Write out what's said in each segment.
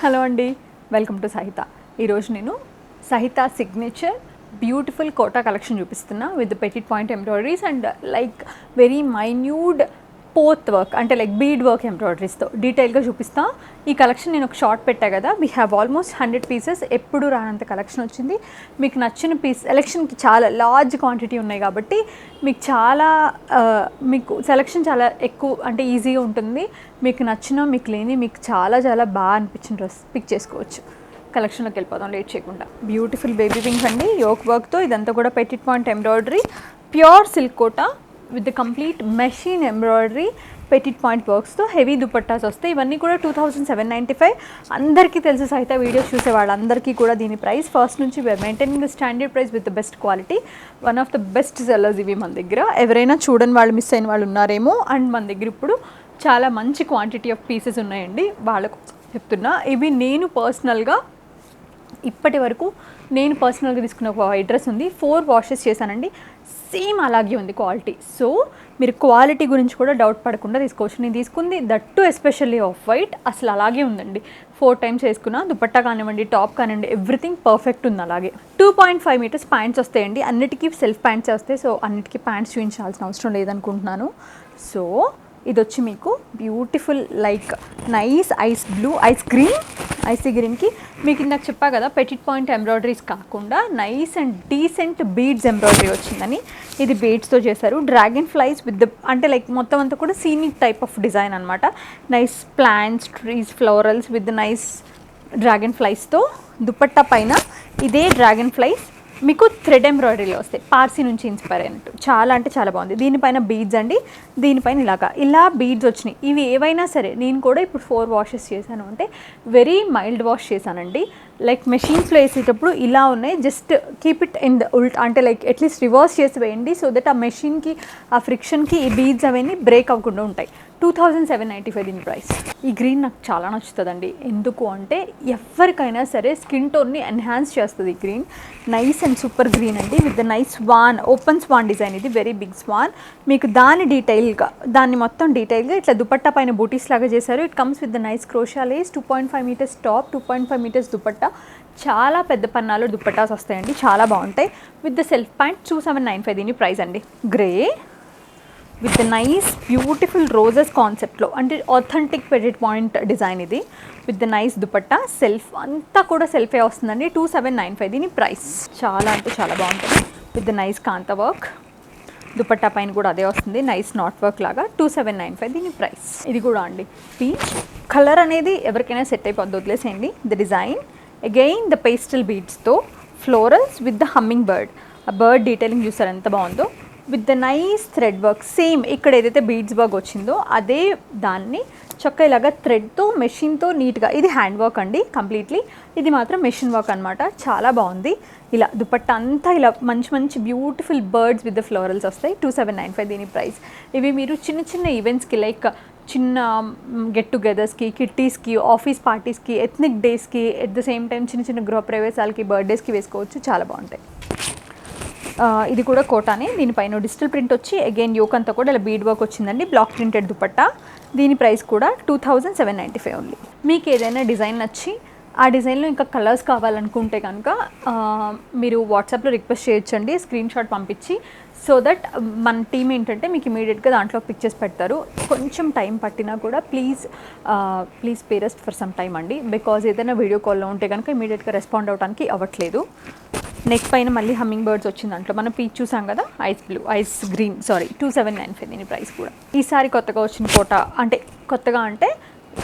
Hello అండి, welcome to సహిత. ఈరోజు నేను Sahita signature beautiful kota collection చూపిస్తున్నా with petite point embroideries and like very minute పోత్ వర్క్ అంటే లైక్ బీడ్ వర్క్ ఎంబ్రాయిడరీస్తో డీటెయిల్గా చూపిస్తా. ఈ కలెక్షన్ నేను ఒక షార్ట్ పెట్టా కదా, వీ హ్యావ్ ఆల్మోస్ట్ 100 పీసెస్. ఎప్పుడు రానంత కలెక్షన్ వచ్చింది. మీకు నచ్చిన పీస్ సెలెక్షన్కి చాలా లార్జ్ క్వాంటిటీ ఉన్నాయి కాబట్టి మీకు చాలా మీకు సెలెక్షన్ చాలా ఎక్కువ అంటే ఈజీగా ఉంటుంది. మీకు నచ్చిన మీకు లేని మీకు చాలా చాలా బాగా అనిపించిన డ్రెస్ పిక్ చేసుకోవచ్చు. కలెక్షన్లోకి వెళ్ళిపోదాం లేట్ చేయకుండా. బ్యూటిఫుల్ బేబీ పింక్ అండి, యోక్ వర్క్తో. ఇదంతా కూడా petite point embroidery, pure silk kota with the complete machine embroidery, petite point వర్క్స్తో హెవీ దుపట్టాస్ వస్తాయి. ఇవన్నీ కూడా 2795. అందరికీ తెలుసు సహిత వీడియోస్ చూసే వాళ్ళందరికీ కూడా దీని ప్రైస్ ఫస్ట్ నుంచి we're maintaining the standard price with the best quality. One of the best sellers ఇవి మన దగ్గర. ఎవరైనా చూడని వాళ్ళు మిస్ అయిన వాళ్ళు ఉన్నారేమో. అండ్ మన దగ్గర ఇప్పుడు చాలా మంచి క్వాంటిటీ ఆఫ్ పీసెస్ ఉన్నాయండి, వాళ్ళకు చెప్తున్నా. ఇవి నేను పర్సనల్గా ఇప్పటి వరకు తీసుకున్న ఒక వైట్ డ్రెస్ ఉంది, 4 వాషెస్ చేశానండి. సేమ్ అలాగే ఉంది క్వాలిటీ. సో మీరు క్వాలిటీ గురించి కూడా డౌట్ పడకుండా తీసుకోవచ్చు. నేను తీసుకుంది దట్టు ఎస్పెషల్లీ ఆఫ్ వైట్, అసలు అలాగే ఉందండి. 4 టైమ్స్ వేసుకున్నా, దుపట్టా కానివ్వండి, టాప్ కానివ్వండి, ఎవ్రీథింగ్ పర్ఫెక్ట్ ఉంది. అలాగే 2.5 మీటర్స్ ప్యాంట్స్ వస్తాయండి. అన్నిటికీ సెల్ఫ్ ప్యాంట్స్ వస్తాయి. సో అన్నిటికీ ప్యాంట్స్ చూపించాల్సిన అవసరం లేదనుకుంటున్నాను. సో ఇది వచ్చి మీకు beautiful like nice ice blue, icy గ్రీన్కి మీకు ఇందాక చెప్పా కదా పెటిట్ పాయింట్ ఎంబ్రాయిడరీస్ కాకుండా nice and decent beads embroidery వచ్చిందని. ఇది బీడ్స్తో చేశారు. డ్రాగన్ ఫ్లైస్ విత్ ద అంటే లైక్ మొత్తం అంతా కూడా సీనిక్ టైప్ ఆఫ్ డిజైన్ అనమాట. Nice plants, trees, florals with nice dragon ఫ్లైస్తో. దుపట్టా పైన ఇదే డ్రాగన్ ఫ్లైస్ మీకు థ్రెడ్ ఎంబ్రాయిడరీలో వస్తాయి, పార్సీ నుంచి ఇన్స్పైర్ అయినట్టు. చాలా అంటే చాలా బాగుంది. దీనిపైన బీడ్స్ అండి, దీనిపైన ఇలా బీడ్స్ వచ్చినాయి. ఇవి ఏవైనా సరే నేను కూడా ఇప్పుడు 4 వాషెస్ చేశాను అంటే వెరీ మైల్డ్ వాష్ చేశానండి. లైక్ మెషిన్స్లో వేసేటప్పుడు ఇలా ఉన్నాయి, just keep it in the ఉల్ట్ అంటే లైక్ అట్లీస్ట్ రివర్స్ చేసి వేయండి. సో దట్ ఆ మెషిన్కి ఆ ఫ్రిక్షన్కి ఈ బీడ్స్ అవన్నీ బ్రేక్ అవ్వకుండా ఉంటాయి. 2795 దీని ప్రైస్. ఈ గ్రీన్ నాకు చాలా నచ్చుతుందండి. ఎందుకు అంటే ఎవరికైనా సరే స్కిన్ టోన్ని ఎన్హాన్స్ చేస్తుంది ఈ green. Nice and super green అండి with the nice swan, open swan design. ఇది వెరీ బిగ్ స్వాన్. మీకు దాన్ని మొత్తం డీటెయిల్గా ఇట్లా దుపట్టా పైన బూటీస్ లాగా చేశారు. It comes with the nice crochet lace, 2.5 meters top, 2.5 meters dupatta. చాలా పెద్ద పన్నాలు దుపట్టాస్ వస్తాయండి, చాలా బాగుంటాయి. విత్ ద సెల్ఫ్ ప్యాంట్ 2795 దీని ప్రైస్ అండి. Grey with the nice beautiful roses కాన్సెప్ట్లో అంటే ఆథెంటిక్ పెటిట్ పాయింట్ డిజైన్ ఇది. With the nice dupatta, self అంతా కూడా సెల్ఫే వస్తుందండి. 2795 దీని ప్రైస్. చాలా అంటే చాలా బాగుంటుంది. With the nice kantha work, dupatta పైన కూడా అదే వస్తుంది, నైస్ నాట్ వర్క్ లాగా. 2795 దీని ప్రైస్. ఇది కూడా అండి పీచ్ కలర్ అనేది ఎవరికైనా సెట్ అయిపోద్ది, వదిలేసేయండి. The design again the pastel బీడ్స్తో florals with the hummingbird. ఆ బర్డ్ డీటెయిలింగ్ చూసారు ఎంత బాగుందో. With the nice thread work, same ఇక్కడ ఏదైతే బీడ్స్ వర్క్ వచ్చిందో అదే దాన్ని చక్క ఇలాగా థ్రెడ్తో మెషిన్తో నీట్గా. ఇది హ్యాండ్ వర్క్ అండి కంప్లీట్లీ, ఇది మాత్రం మెషిన్ వర్క్ అనమాట. చాలా బాగుంది. ఇలా దుపట్టా అంతా ఇలా మంచి beautiful birds with the florals వస్తాయి. 2795 దీని ప్రైస్. ఇవి మీరు చిన్న చిన్న ఈవెంట్స్కి లైక్ చిన్న గెట్ టుగెదర్స్కి, కిట్టీస్కి, ఆఫీస్ పార్టీస్కి, ఎథ్నిక్ డేస్కి, ఎట్ ద సేమ్ టైం చిన్న గృహప్రవేశాలకి, బర్త్డేస్కి వేసుకోవచ్చు. చాలా బాగుంటాయి. ఇది కూడా కోటానే. దీనిపైన డిజిటల్ ప్రింట్ వచ్చి అగైన్ యోక్ అంతా కూడా ఇలా బీడ్ వర్క్ వచ్చిందండి. Block printed dupatta. దీని ప్రైస్ కూడా 2795 ఓన్లీ. మీకు ఏదైనా డిజైన్ నచ్చి ఆ డిజైన్లో ఇంకా కలర్స్ కావాలనుకుంటే కనుక మీరు వాట్సాప్లో రిక్వెస్ట్ చేయొచ్చండి, స్క్రీన్ షాట్ పంపించి. సో దట్ మన టీమ్ ఏంటంటే మీకు ఇమీడియట్గా దాంట్లో పిక్చర్స్ పెడతారు. కొంచెం టైం పట్టినా కూడా ప్లీజ్ పేరెస్ట్ ఫర్ సమ్ టైమ్ అండి, బికాజ్ ఏదైనా వీడియో కాల్లో ఉంటే కనుక ఇమీడియట్గా రెస్పాండ్ అవడానికి అవ్వట్లేదు. నెక్ పైన మళ్ళీ హమ్మింగ్ బర్డ్స్ వచ్చింది, దాంట్లో మనం పీచ్ చూసాం కదా, ఐస్ గ్రీన్ 2795 దీని ప్రైస్ కూడా. ఈసారి కొత్తగా వచ్చిన కోటా అంటే కొత్తగా అంటే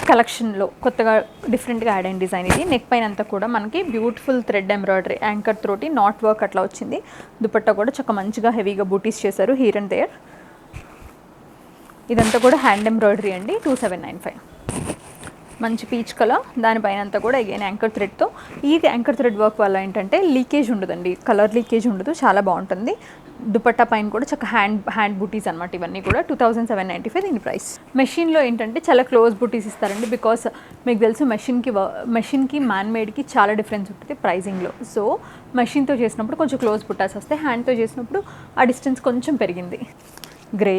కలెక్షన్లో కొత్తగా డిఫరెంట్గా యాడ్ అయిన డిజైన్ ఇది. నెక్ పైన అంతా కూడా మనకి బ్యూటిఫుల్ థ్రెడ్ ఎంబ్రాయిడరీ, యాంకర్ తోటి నాట్ వర్క్ అట్లా వచ్చింది. దుపట్టా కూడా చక్క మంచిగా హెవీగా బూటీస్ చేశారు హియర్ అండ్ దేర్. ఇదంతా కూడా హ్యాండ్ ఎంబ్రాయిడరీ అండి. 2795. మంచి పీచ్ కలర్, దానిపైన అంతా కూడా అగైన్ యాంకర్ థ్రెడ్తో. ఈ యాంకర్ థ్రెడ్ వర్క్ వల్ల ఏంటంటే లీకేజ్ ఉండదండి, కలర్ లీకేజ్ ఉండదు, చాలా బాగుంటుంది. దుపట్టా పైన కూడా చక్క హ్యాండ్ బూటీస్ అనమాట. ఇవన్నీ కూడా 2795 దీని ప్రైస్. మెషిన్లో ఏంటంటే చాలా క్లోజ్ బూటీస్ ఇస్తారండి, బికాస్ మీకు తెలుసు మెషిన్కి మ్యాన్ మేడ్కి చాలా డిఫరెన్స్ ఉంటుంది ప్రైజింగ్లో. సో మెషిన్తో చేసినప్పుడు కొంచెం క్లోజ్ బుట్టాస్ వస్తాయి, హ్యాండ్తో చేసినప్పుడు ఆ డిస్టెన్స్ కొంచెం పెరిగింది. Grey,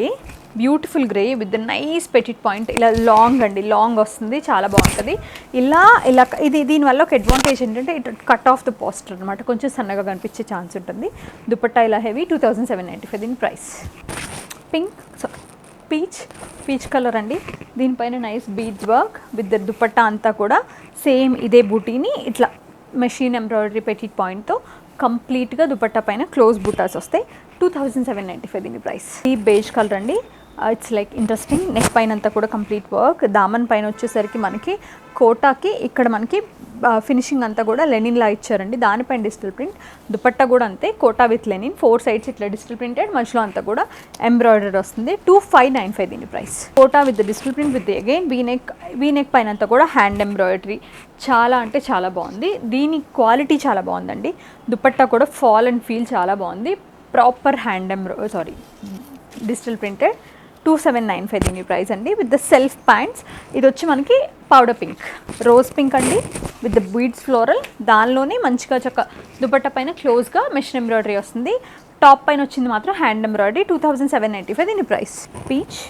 beautiful grey with nice Pettit point, ఇలా లాంగ్ అండి, లాంగ్ వస్తుంది, చాలా బాగుంటుంది. ఇలా ఇది దీనివల్ల ఒక అడ్వాంటేజ్ ఏంటంటే it cut off the poster అనమాట, కొంచెం సన్నగా కనిపించే ఛాన్స్ ఉంటుంది. దుపట్టా ఇలా హెవీ 2795 దీని ప్రైస్. పీచ్ కలర్ అండి, దీనిపైన nice beads work with the dupatta అంతా కూడా సేమ్ ఇదే బూటీని ఇట్లా మెషిన్ ఎంబ్రాయిడరీ పెటిట్ పాయింట్తో కంప్లీట్గా దుపట్టా పైన క్లోజ్ బూటాస్ వస్తాయి. 2795 దీని ప్రైస్. ఈ బేజ్ కలర్ అండి, ఇట్స్ లైక్ ఇంట్రెస్టింగ్. నెక్ పైన అంతా కూడా కంప్లీట్ వర్క్, దామన్ పైన వచ్చేసరికి మనకి కోటాకి ఇక్కడ మనకి ఫినిషింగ్ అంతా కూడా లెనిన్లా ఇచ్చారండి, దానిపైన డిజిటల్ ప్రింట్. దుపట్టా కూడా అంతే, కోటా విత్ లెనిన్, 4 సైడ్స్ ఇట్లా డిజిటల్ ప్రింటెడ్, మధ్యలో అంతా కూడా ఎంబ్రాయిడరీ వస్తుంది. 2595 దీని price. Kota with digital print with again V neck పైన అంతా కూడా హ్యాండ్ ఎంబ్రాయిడరీ, చాలా అంటే చాలా బాగుంది. దీని క్వాలిటీ చాలా బాగుందండి. దుపట్టా కూడా ఫాల్ అండ్ ఫీల్ చాలా బాగుంది. Proper hand digital printed. 2795 దీని ప్రైస్ అండి. విత్ ద సెల్ఫ్ ప్యాంట్స్, ఇది వచ్చి మనకి పౌడర్ పింక్, రోజ్ పింక్ అండి విత్ ద బీడ్స్ ఫ్లోరల్, దానిలోనే మంచిగా చక్క దుపట్టా పైన క్లోజ్గా మెషిన్ ఎంబ్రాయిడరీ వస్తుంది. టాప్ పైన వచ్చింది మాత్రం హ్యాండ్ ఎంబ్రాయిడరీ. 2795 దీని ప్రైస్. పీచ్,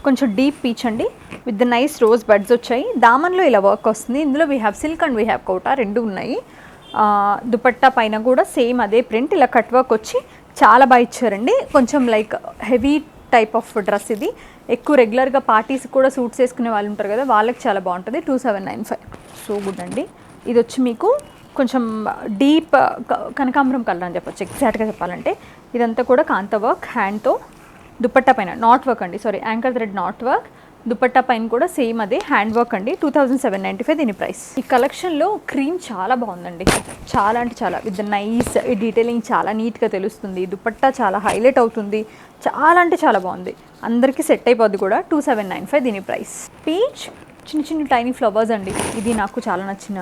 కొంచెం డీప్ పీచ్ అండి with the nice rose buds వచ్చాయి. దామన్లో ఇలా వర్క్ వస్తుంది. ఇందులో we have silk and we have kota, రెండు ఉన్నాయి. దుపట్టా పైన కూడా సేమ్ అదే ప్రింట్, ఇలా కట్ వర్క్ వచ్చి చాలా బాగా ఇచ్చారండి. కొంచెం like heavy type of dress ఇది, ఎక్కువ రెగ్యులర్గా పార్టీస్ కూడా సూట్స్ వేసుకునే వాళ్ళు ఉంటారు కదా, వాళ్ళకి చాలా బాగుంటుంది. 2795 సో గుడ్ అండి. ఇది వచ్చి మీకు కొంచెం డీప్ కనకాంబరం కలర్ అని చెప్పొచ్చు ఎగ్జాక్ట్గా చెప్పాలంటే. ఇదంతా కూడా కాంత వర్క్ హ్యాండ్తో, దుపట్టా పైన నాట్ వర్క్ అండి, sorry anchor thread knot work, dupatta పైన కూడా సేమ్ అదే హ్యాండ్ వర్క్ అండి. 2795 దీని ప్రైస్. ఈ కలెక్షన్లో క్రీమ్ చాలా బాగుందండి, చాలా అంటే చాలా విత్ నైస్ డీటెయిలింగ్, చాలా నీట్గా తెలుస్తుంది. దుపట్టా చాలా హైలైట్ అవుతుంది, చాలా అంటే చాలా బాగుంది, అందరికీ సెట్ అయిపోద్ది కూడా. 2795 దీని ప్రైస్. పీచ్, చిన్న టైనీ ఫ్లవర్స్ అండి, ఇది నాకు చాలా నచ్చిన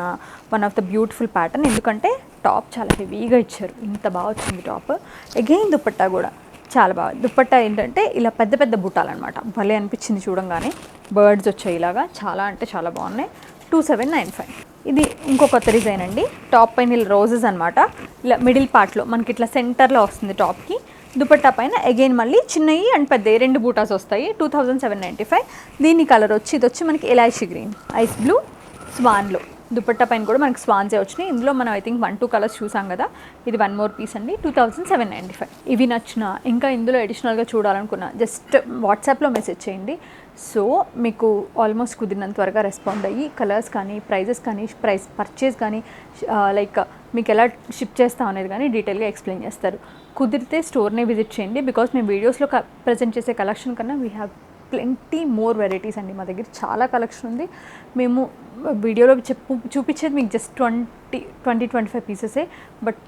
one of the beautiful pattern, ఎందుకంటే టాప్ చాలా హెవీగా ఇచ్చారు, ఇంత బాగా వచ్చింది టాప్. అగైన్ దుపట్టా కూడా చాలా బాగా, దుపట్టా ఏంటంటే ఇలా పెద్ద పెద్ద బుట్టాలన్నమాట, భలే అనిపించింది చూడంగానే. బర్డ్స్ వచ్చాయి ఇలాగా, చాలా అంటే చాలా బాగున్నాయి. 2795. ఇది ఇంకో కొత్త డిజైన్ అండి, టాప్ పైన ఇలా రోజెస్ అనమాట, ఇలా మిడిల్ పార్ట్లో మనకి ఇట్లా సెంటర్లో వస్తుంది టాప్కి. దుపట్టా పైన అగైన్ మళ్ళీ చిన్నవి అండ్ పెద్దవి రెండు బూటాస్ వస్తాయి. 2795. దీని కలర్ వచ్చి ఇది వచ్చి మనకి ఎలాయిషీ గ్రీన్, ఐస్ బ్లూ, స్వాన్లో. దుపట్టా పైన కూడా మనకి స్వాన్సే వచ్చినాయి. ఇందులో మనం ఐ థింక్ 1-2 కలర్స్ చూసాం కదా, ఇది 1 మోర్ పీస్ అండి. 2795. ఇవి నచ్చిన, ఇంకా ఇందులో అడిషనల్గా చూడాలనుకున్నా జస్ట్ వాట్సాప్లో మెసేజ్ చేయండి. సో మీకు ఆల్మోస్ట్ కుదిరినంత త్వరగా రెస్పాండ్ అయ్యి కలర్స్ కానీ ప్రైజెస్ కానీ పర్చేస్ కానీ లైక్ మీకు ఎలా షిప్ చేస్తాం అనేది కానీ డీటెయిల్గా ఎక్స్ప్లెయిన్ చేస్తారు. కుదిరితే స్టోర్నే విజిట్ చేయండి, బికాస్ మేము వీడియోస్లో ప్రజెంట్ చేసే కలెక్షన్ కన్నా we have plenty more varieties అండి. మా దగ్గర చాలా కలెక్షన్ ఉంది. మేము వీడియోలో చూపించేది మీకు జస్ట్ 20-25 పీసెసే, బట్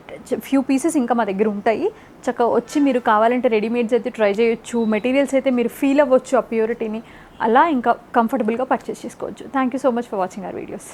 ఫ్యూ పీసెస్ ఇంకా మా దగ్గర ఉంటాయి. చక్కగా వచ్చి మీరు కావాలంటే రెడీమేడ్స్ అయితే ట్రై చేయొచ్చు, మెటీరియల్స్ అయితే మీరు ఫీల్ అవ్వచ్చు ఆ ప్యూరిటీని, అలా ఇంకా కంఫర్టబుల్గా పర్చేస్ చేసుకోవచ్చు. Thank you so much for watching our videos.